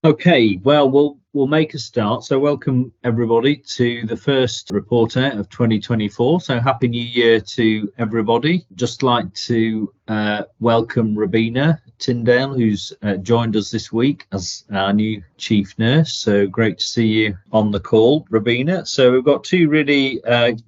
Okay, well, we'll make a start. So, welcome everybody to the first report out of 2024. So, happy New Year to everybody. Just like to welcome Robina Tyndale, who's joined us this week as our new chief nurse. So, great to see you on the call, Robina. So, we've got two really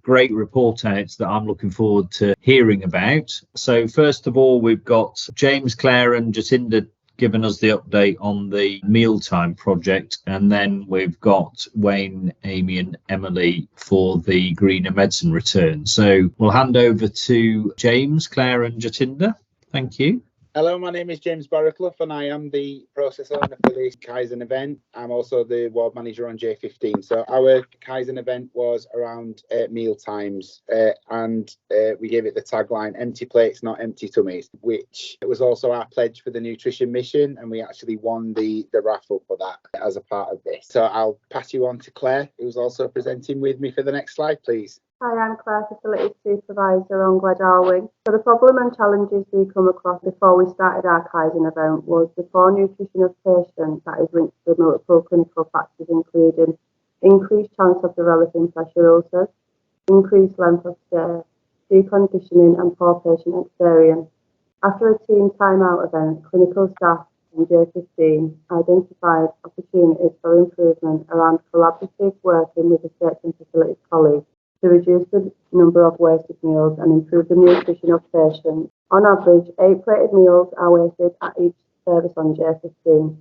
great report outs that I'm looking forward to hearing about. So, first of all, we've got James, Claire, and Jacinda given us the update on the Mealtime project, and then we've got Wayne, Amy and Emily for the Greener Medicine return. So we'll hand over to James, Claire and Jatinda. Thank you. Hello, my name is James Barraclough and I am the process owner for this Kaizen event. I'm also the ward manager on J15. So our Kaizen event was around meal times and we gave it the tagline, empty plates, not empty tummies, which was also our pledge for the nutrition mission, and we actually won the raffle for that as a part of this. So I'll pass you on to Claire, who's also presenting with me for the next slide, please. Hi, I'm Claire, Facilities Supervisor on Gledalwing. So the problem and challenges we come across before we started our Kaizen event was the poor nutrition of patients that is linked to multiple clinical factors, including increased chance of developing pressure ulcers, increased length of stay, deconditioning and poor patient experience. After a team timeout event, clinical staff in J15 identified opportunities for improvement around collaborative working with research and facilities colleagues to reduce the number of wasted meals and improve the nutrition of patients. On average, 8 plated meals are wasted at each service on J15.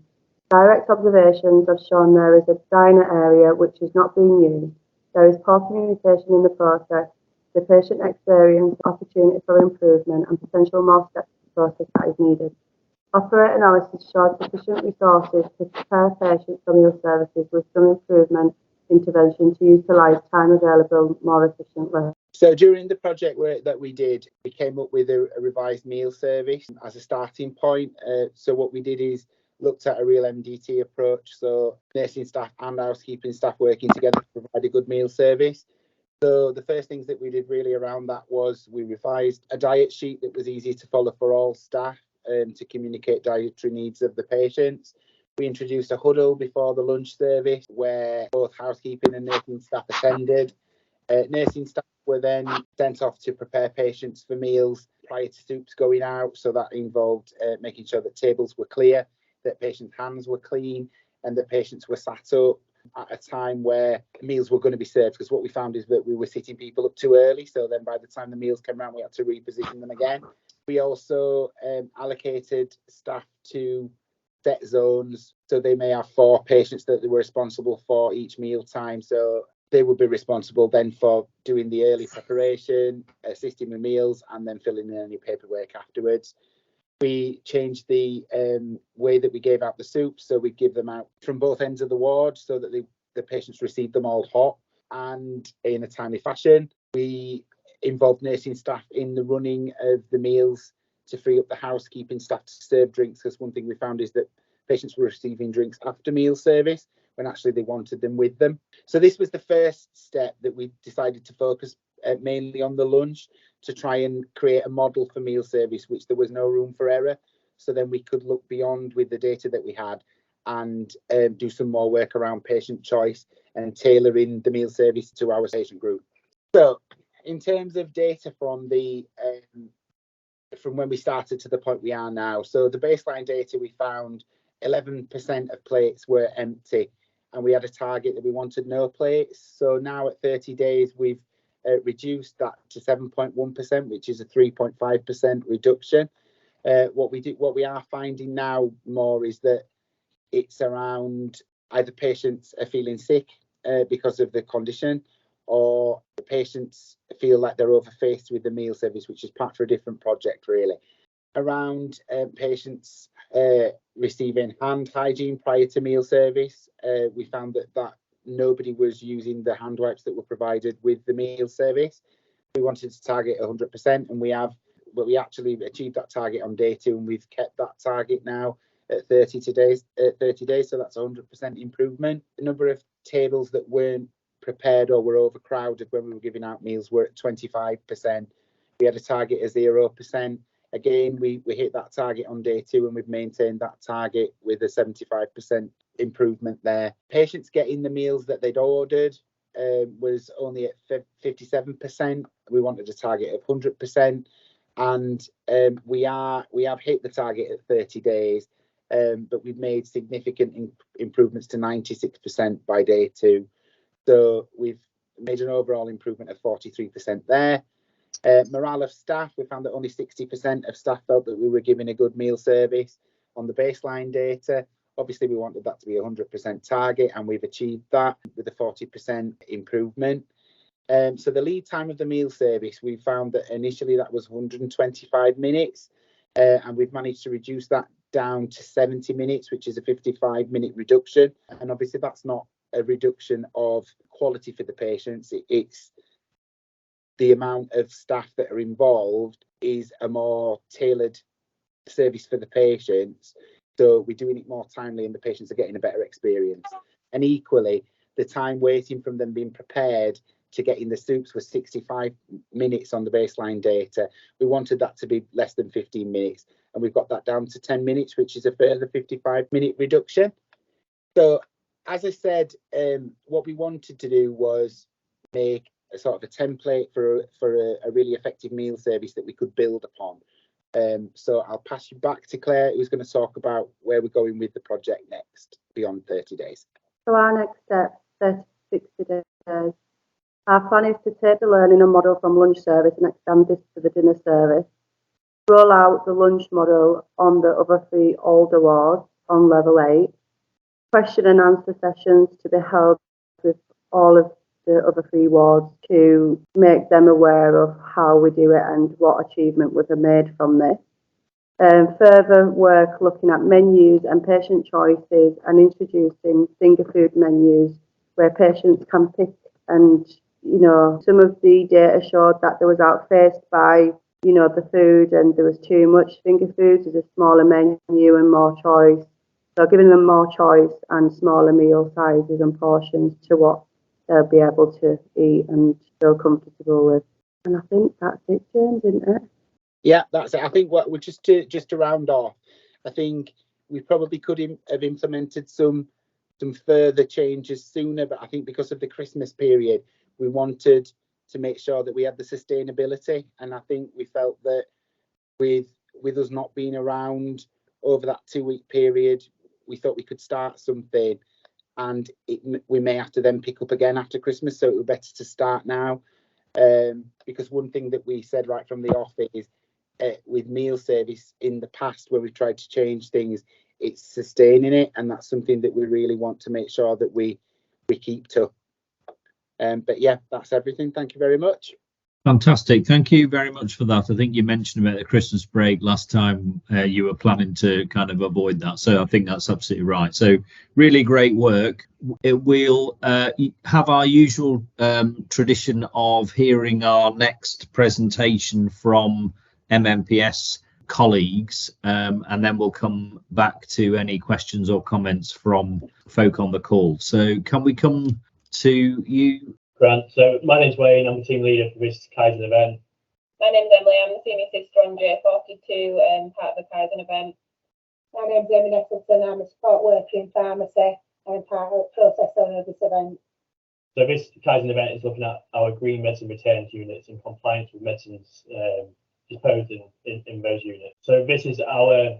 Direct observations have shown there is a diner area which is not being used. There is poor communication in the process, the patient experience, opportunity for improvement and potential more steps to the process that is needed. Operate analysis showed sufficient resources to prepare patients for meal services with some improvement intervention to utilise time available more efficiently. So during the project work that we did, we came up with a revised meal service as a starting point. So what we did is looked at a real MDT approach, so nursing staff and housekeeping staff working together to provide a good meal service. So the first things that we did really around that was we revised a diet sheet that was easy to follow for all staff to communicate dietary needs of the patients. We introduced a huddle before the lunch service where both housekeeping and nursing staff attended. Nursing staff were then sent off to prepare patients for meals prior to soups going out. So that involved making sure that tables were clear, that patients' hands were clean, and that patients were sat up at a time where meals were going to be served. Because what we found is that we were sitting people up too early. So then by the time the meals came around, we had to reposition them again. We also allocated staff to set zones, so they may have 4 patients that they were responsible for each meal time. So they would be responsible then for doing the early preparation, assisting with meals, and then filling in any paperwork afterwards. We changed the way that we gave out the soups, so we give them out from both ends of the ward so that the patients receive them all hot and in a timely fashion. We involved nursing staff in the running of the meals to free up the housekeeping staff to serve drinks, because one thing we found is that patients were receiving drinks after meal service when actually they wanted them with them. So this was the first step that we decided to focus mainly on the lunch, to try and create a model for meal service which there was no room for error. So then we could look beyond with the data that we had and do some more work around patient choice and tailoring the meal service to our patient group. So in terms of data from when we started to the point we are now, so the baseline data, we found 11% of plates were empty, and we had a target that we wanted no plates. So now at 30 days, we've reduced that to 7.1%, which is a 3.5% reduction. What we are finding now more is that it's around either patients are feeling sick because of the condition, or the patients feel like they're overfaced with the meal service, which is part for a different project really. Around patients receiving hand hygiene prior to meal service, we found that nobody was using the hand wipes that were provided with the meal service. We wanted to target 100%, and we have, but we actually achieved that target on day 2, and we've kept that target now at 30 days. So that's 100% improvement. The number of tables that weren't prepared or were overcrowded when we were giving out meals were at 25%. We had a target of 0%. Again, we hit that target on day 2, and we've maintained that target with a 75% improvement there. Patients getting the meals that they'd ordered was only at 57%. We wanted a target of 100%, and we have hit the target at 30 days, but we've made significant improvements to 96% by day 2. So we've made an overall improvement of 43% there. Morale of staff, we found that only 60% of staff felt that we were giving a good meal service on the baseline data. Obviously, we wanted that to be a 100% target, and we've achieved that with a 40% improvement. So the lead time of the meal service, we found that initially that was 125 minutes, and we've managed to reduce that down to 70 minutes, which is a 55-minute reduction. And obviously, that's not a reduction of quality for the patients. It's the amount of staff that are involved is a more tailored service for the patients. So we're doing it more timely, and the patients are getting a better experience. And equally, the time waiting from them being prepared to getting the soups was 65 minutes on the baseline data. We wanted that to be less than 15 minutes, and we've got that down to 10 minutes, which is a further 55-minute reduction. So, as I said, what we wanted to do was make a sort of a template for a really effective meal service that we could build upon. So I'll pass you back to Claire, who's going to talk about where we're going with the project next, beyond 30 days. So our next step, 30 to 60 days. Our plan is to take the learning and model from lunch service and extend this to the dinner service. Roll out the lunch model on the other 3 older wards on level 8. Question and answer sessions to be held with all of the other 3 wards to make them aware of how we do it and what achievement was made from this. Further work looking at menus and patient choices and introducing finger food menus where patients can pick, and some of the data showed that there was outfaced by the food, and there was too much finger foods. There's a smaller menu and more choice. So giving them more choice and smaller meal sizes and portions to what they'll be able to eat and feel comfortable with. And I think that's it, James, isn't it? Yeah, that's it. I think what we're just to round off, I think we probably could have implemented some further changes sooner, but I think because of the Christmas period, we wanted to make sure that we had the sustainability, and I think we felt that with us not being around over that 2-week period, we thought we could start something, and we may have to then pick up again after Christmas, so it would be better to start now. Because one thing that we said right from the off is with meal service in the past, where we've tried to change things, it's sustaining it, and that's something that we really want to make sure that we keep to. But yeah, that's everything. Thank you very much. Fantastic. Thank you very much for that. I think you mentioned about the Christmas break last time. You were planning to kind of avoid that. So I think that's absolutely right. So really great work. We'll have our usual tradition of hearing our next presentation from MMPS colleagues, and then we'll come back to any questions or comments from folk on the call. So can we come to you, Grant? So my name's Wayne, I'm the team leader for this Kaizen event. My name's Emily, I'm the senior sister on J42, part of the Kaizen event. My name's Amy Nettleton, I'm a support worker in pharmacy and part of the process owner of this event. So this Kaizen event is looking at our green medicine returns units and compliance with medicines disposed in those units. So this is our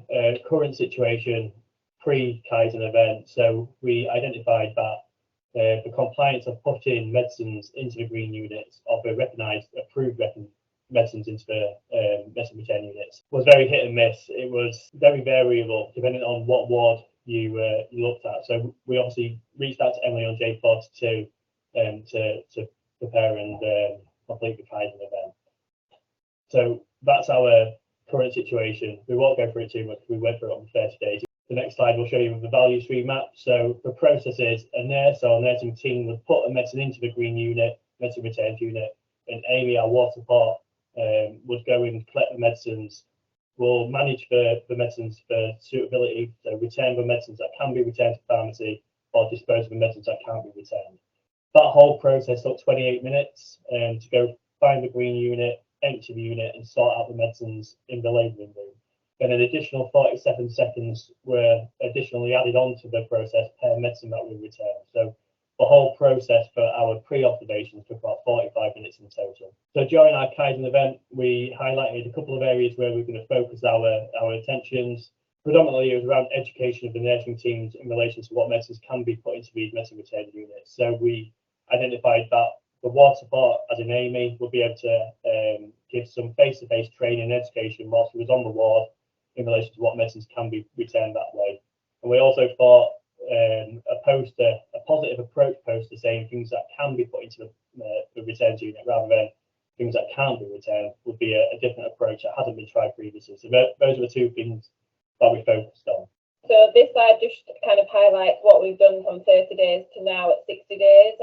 current situation pre-Kaizen event. So we identified that the compliance of putting medicines into the green units of the recognised approved medicines into the medicine return units was very hit and miss. It was very variable depending on what ward you looked at. So we obviously reached out to Emily on J42 to prepare and complete the Kaizen event. So that's our current situation. We won't go through it too much. We went through it on the 30 days. The next slide will show you the value stream map. So the process is a nurse or nursing team would put a medicine into the green unit, medicine returns unit, and Amy, our water support, would go and collect the medicines. We'll manage the medicines for suitability, so return the medicines that can be returned to pharmacy or dispose of the medicines that can't be returned. That whole process took 28 minutes to go find the green unit, empty the unit and sort out the medicines in the labelling room. Then an additional 47 seconds were additionally added on to the process per medicine that we returned. So the whole process for our pre-observations took about 45 minutes in total. So during our Kaizen event, we highlighted a couple of areas where we're going to focus our attentions. Predominantly, it was around education of the nursing teams in relation to what medicines can be put into these medicine return units. So we identified that the ward support, as in Amy, would be able to give some face-to-face training and education whilst he was on the ward in relation to what medicines can be returned that way. And we also thought a positive approach poster saying things that can be put into the returns unit rather than things that can't be returned would be a different approach that hasn't been tried previously. So those are the two things that we focused on. So this slide just kind of highlights what we've done from 30 days to now at 60 days.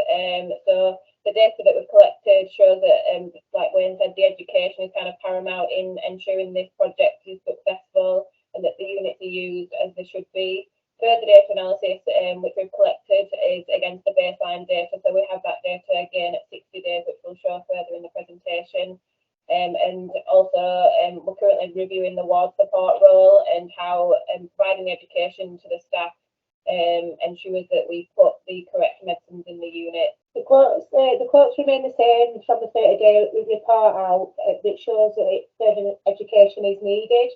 So the data that we've collected shows that, like Wayne said, the education is kind of paramount in ensuring this project is successful and that the units are used as they should be. Further data analysis, which we've collected, is against the baseline data. So we have that data again at 60 days, which we'll show further in the presentation. And also, we're currently reviewing the ward support role and how providing education to the staff ensures that we put the correct medicines in the unit. The quotes remain the same from the 30-day report out, which shows that further education is needed.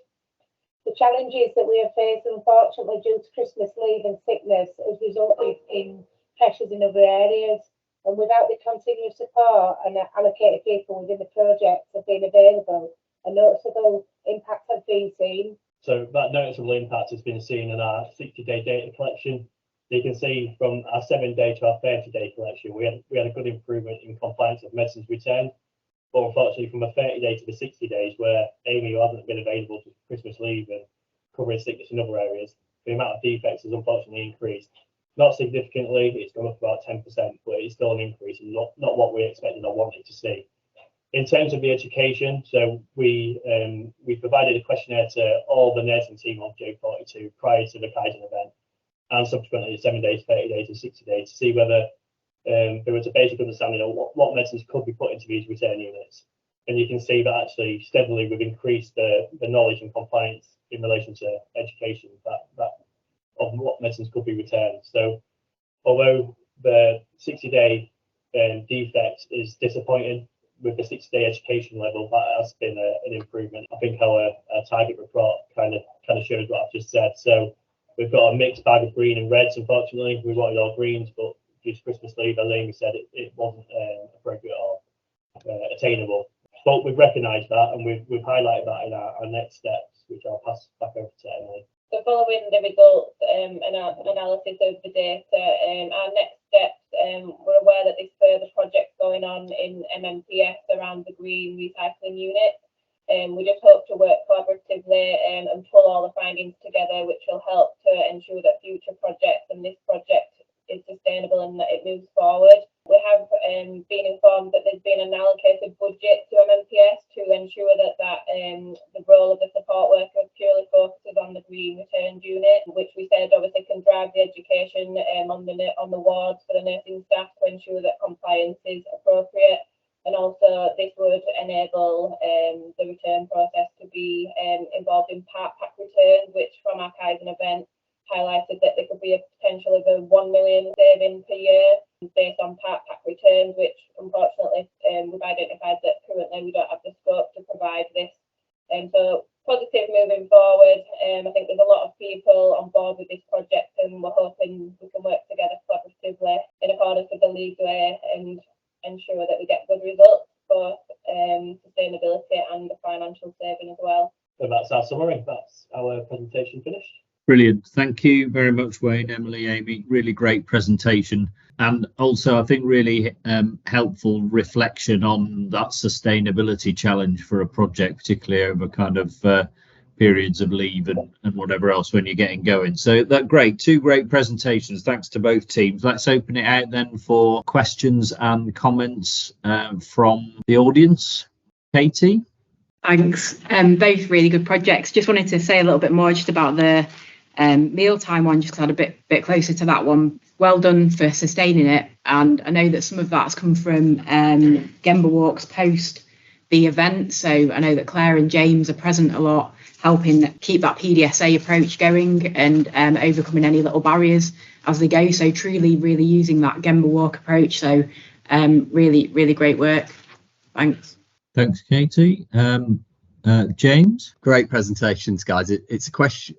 The challenges that we have faced, unfortunately, due to Christmas leave and sickness, has resulted in pressures in other areas. And without the continued support and allocated people within the project have been available, a noticeable impact has been seen. So that noticeable impact has been seen in our 60-day data collection. You can see from our 7-day to our 30-day collection, we had a good improvement in compliance of medicines returned. But unfortunately, from a 30-day to the 60 days, where Amy, who hasn't been available for Christmas leave and covering sickness in other areas, the amount of defects has unfortunately increased. Not significantly, it's gone up about 10%, but it's still an increase and not what we expected or wanted to see. In terms of the education, so we provided a questionnaire to all the nursing team on J42 prior to the Kaizen event, and subsequently 7 days, 30 days, and 60 days to see whether there was a basic understanding of what medicines could be put into these return units. And you can see that actually steadily we've increased the knowledge and compliance in relation to education that of what medicines could be returned. So although the 60-day defect is disappointing, with the 60-day education level, that has been an improvement. I think our target report kind of shows what I've just said. So we've got a mixed bag of green and reds. Unfortunately, we wanted all greens, but due to Christmas leave, as Amy said, it wasn't appropriate or attainable. But we've recognised that, and we've highlighted that in our next steps, which I'll pass back over to Emily. So following the results and our analysis of the data, our next steps, we're aware that there's further projects going on in MMPS around the green recycling unit. We just hope to work collaboratively and pull all the findings together, which will help to ensure that future projects and this project is sustainable and that it moves forward. We have been informed that there's been an allocated budget to MMPS to ensure that the role of the support worker purely focuses on the green returned unit, which we said obviously can drive the education on the wards for the nursing staff to ensure that compliance is appropriate. And also this would enable the return process to be involved in part pack returns, which from our Kaizen event highlighted that there could be a potential of a 1 million saving per year based on part pack returns, which unfortunately we've identified that currently we don't have the scope to provide this. So positive moving forward. I think there's a lot of people on board with this project, and we're hoping we can work together collaboratively in accordance with the Leeds way and ensure that we get good results, both sustainability and the financial saving as well. So that's our summary. That's our presentation finished. Brilliant. Thank you very much, Wayne, Emily, Amy. Really great presentation. And also, I think really helpful reflection on that sustainability challenge for a project, particularly over kind of periods of leave and whatever else when you're getting going. So that's great. Two great presentations. Thanks to both teams. Let's open it out then for questions and comments from the audience. Katie? Thanks. Both really good projects. Just wanted to say a little bit more just about the Mealtime one, just because I had a bit closer to that one. Well done for sustaining it. And I know that some of that's come from Gemba Walk's post the event. So I know that Claire and James are present a lot, helping keep that PDSA approach going and overcoming any little barriers as they go. So truly, really using that Gemba Walk approach. So really, really great work. Thanks. Thanks, Katie. James? Great presentations, guys. It's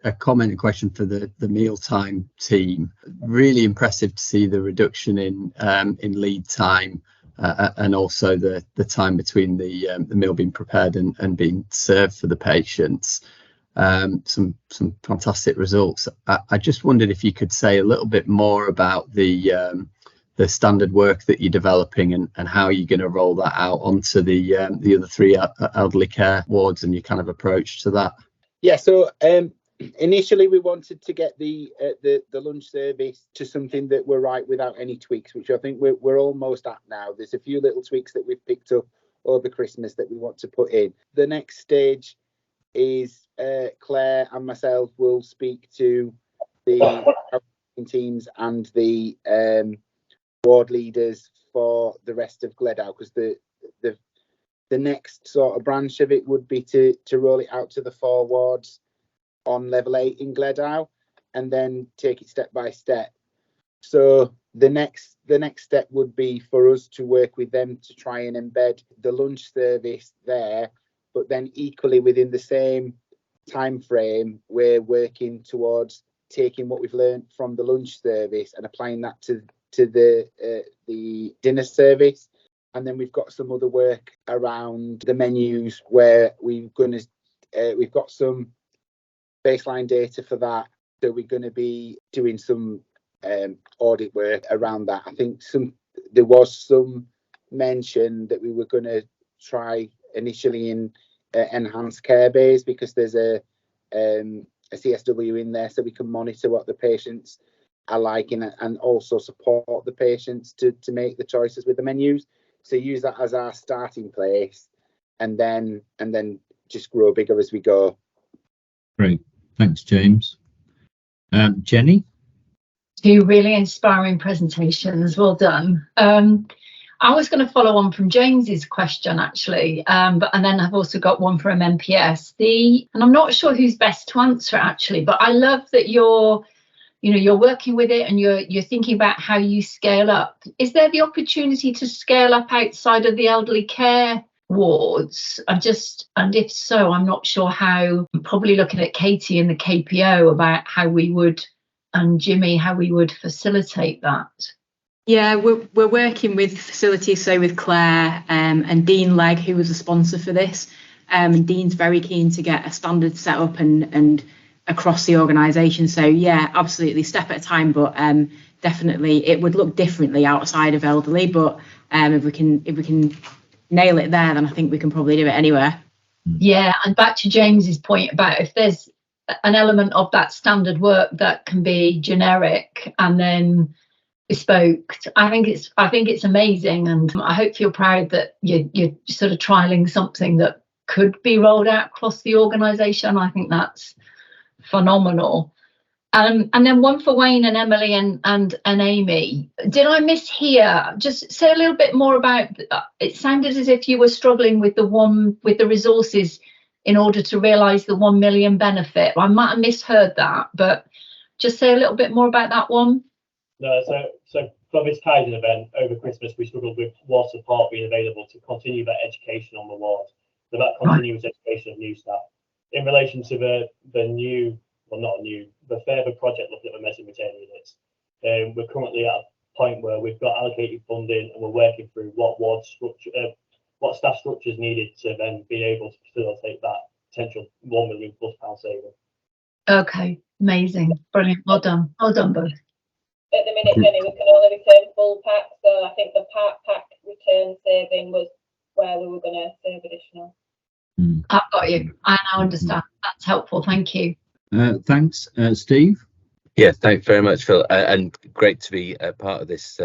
a comment and question for the Mealtime team. Really impressive to see the reduction in lead time and also the time between the meal being prepared and being served for the patients. Some fantastic results. I just wondered if you could say a little bit more about the standard work that you're developing and how you're going to roll that out onto the other 3 elderly care wards and your kind of approach to that. Yeah, so initially we wanted to get the lunch service to something that we're right without any tweaks, which I think we're almost at now. There's a few little tweaks that we've picked up over Christmas that we want to put in. The next stage is Claire and myself will speak to the teams and the ward leaders for the rest of Gledow, because the next sort of branch of it would be to roll it out to the 4 wards on level 8 in Gledow and then take it step by step. So the next step would be for us to work with them to try and embed the lunch service there, but then equally within the same time frame we're working towards taking what we've learned from the lunch service and applying that to the dinner service. And then we've got some other work around the menus where we've got some baseline data for that, so we're going to be doing some audit work around that. I think there was some mention that we were going to try initially in enhanced care bays, because there's a CSW in there, so we can monitor what the patients are liking and also support the patients to make the choices with the menus. So use that as our starting place and then just grow bigger as we go. Great. Thanks, James. Jenny? 2 really inspiring presentations. Well done. I was going to follow on from James's question, actually, and then I've also got one from MPS. And I'm not sure who's best to answer, actually, but I love that you're working with it and you're thinking about how you scale up. Is there the opportunity to scale up outside of the elderly care wards? And if so, I'm not sure how. I'm probably looking at Katie and the KPO about how we would, and Jimmy, how we would facilitate that. Yeah, we're working with facilities, so with Claire and Dean Legg, who was a sponsor for this. And Dean's very keen to get a standard set up and across the organisation. So yeah, absolutely, step at a time, but definitely it would look differently outside of elderly. But if we can nail it there, then I think we can probably do it anywhere. Yeah, and back to James's point about if there's an element of that standard work that can be generic and then bespoke, I think it's amazing, and I hope you're proud that you're sort of trialing something that could be rolled out across the organisation. I think that's phenomenal. And then one for Wayne and Emily and Amy. Did I mishear? Just say a little bit more about. It sounded as if you were struggling with the resources in order to realise the 1 million benefit. I might have misheard that, but just say a little bit more about that one. No, so for this Kaizen event over Christmas, we struggled with ward support being available to continue that education on the ward. So that continuous education of new staff. In relation to the further project looking at the medicine return units, we're currently at a point where we've got allocated funding and we're working through what ward structure, what staff structure is needed to then be able to facilitate that potential £1 million+ saving. Okay, amazing, brilliant, well done both. At the minute, Jenny, we can only return full pack, so I think the part pack return saving was where we were going to save additional. I've got you. I now understand. That's helpful. Thank you. Thanks, Steve. Yeah, thanks very much, Phil, and great to be a part of this.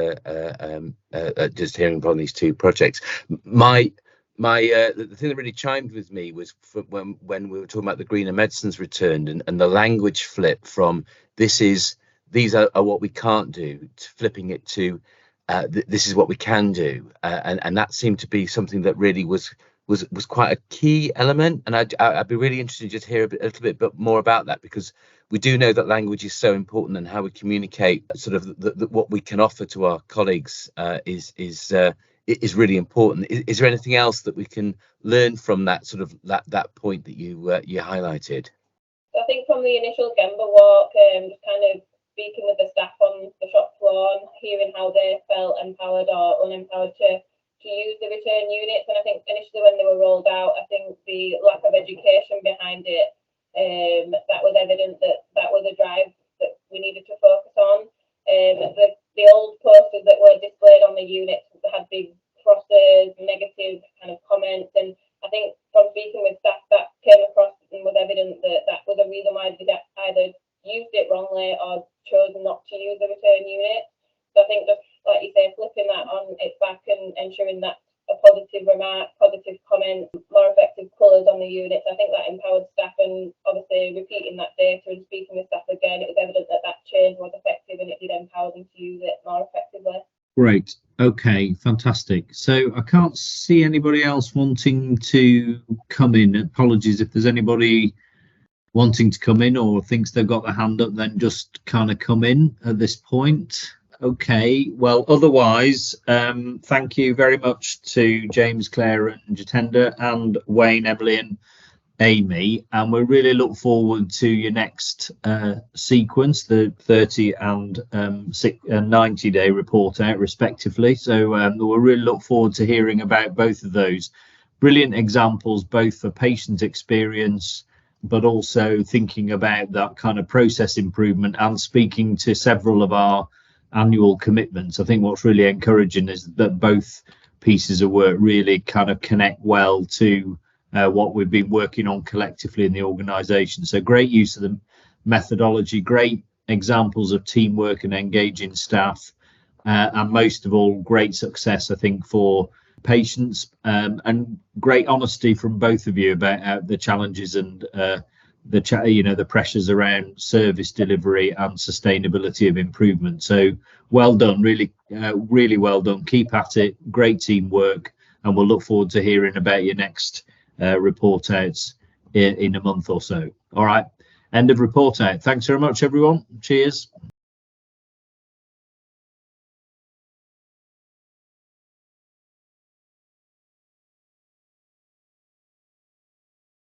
Just hearing about these 2 projects. The thing that really chimed with me was when we were talking about the greener medicines returned and the language flip from these are what we can't do to flipping it to this is what we can do, and that seemed to be something that really was was quite a key element, and I'd be really interested to just hear a little bit more about that, because we do know that language is so important, and how we communicate sort of what we can offer to our colleagues is really important. Is there anything else that we can learn from that sort of that point that you highlighted? I think from the initial Gemba walk, just kind of speaking with the staff on the shop floor and hearing how they felt empowered or unempowered to use the return units. And I think initially when they were rolled out, I think the lack of education behind it, that was evident that was a drive that we needed to focus on. The old posters that were displayed on the units had big crosses, negative kind of comments, and I think from speaking with staff that came across and was evident that was a reason why they either used it wrongly or chose not to use the return unit. So I think, just like you say, flipping that on its back and ensuring that a positive remark, positive comment, more effective colours on the units, I think that empowered staff, and obviously repeating that data and speaking with staff again, it was evident that change was effective and it did empower them to use it more effectively. Great. Okay, fantastic. So I can't see anybody else wanting to come in. Apologies if there's anybody wanting to come in or thinks they've got their hand up, then just kind of come in at this point. Okay, well, otherwise, thank you very much to James, Claire and Jitendra, and Wayne, Emily and Amy, and we really look forward to your next sequence, the 30 and 90-day report out respectively. So we'll really look forward to hearing about both of those. Brilliant examples, both for patient experience, but also thinking about that kind of process improvement and speaking to several of our annual commitments. I think what's really encouraging is that both pieces of work really kind of connect well to what we've been working on collectively in the organisation. So great use of the methodology, great examples of teamwork and engaging staff, and most of all, great success, I think, for patients, and great honesty from both of you about the challenges and the pressures around service delivery and sustainability of improvement. So well done, really well done. Keep at it. Great teamwork, and we'll look forward to hearing about your next report outs in a month or so. All right, end of report out. Thanks very much, everyone. Cheers.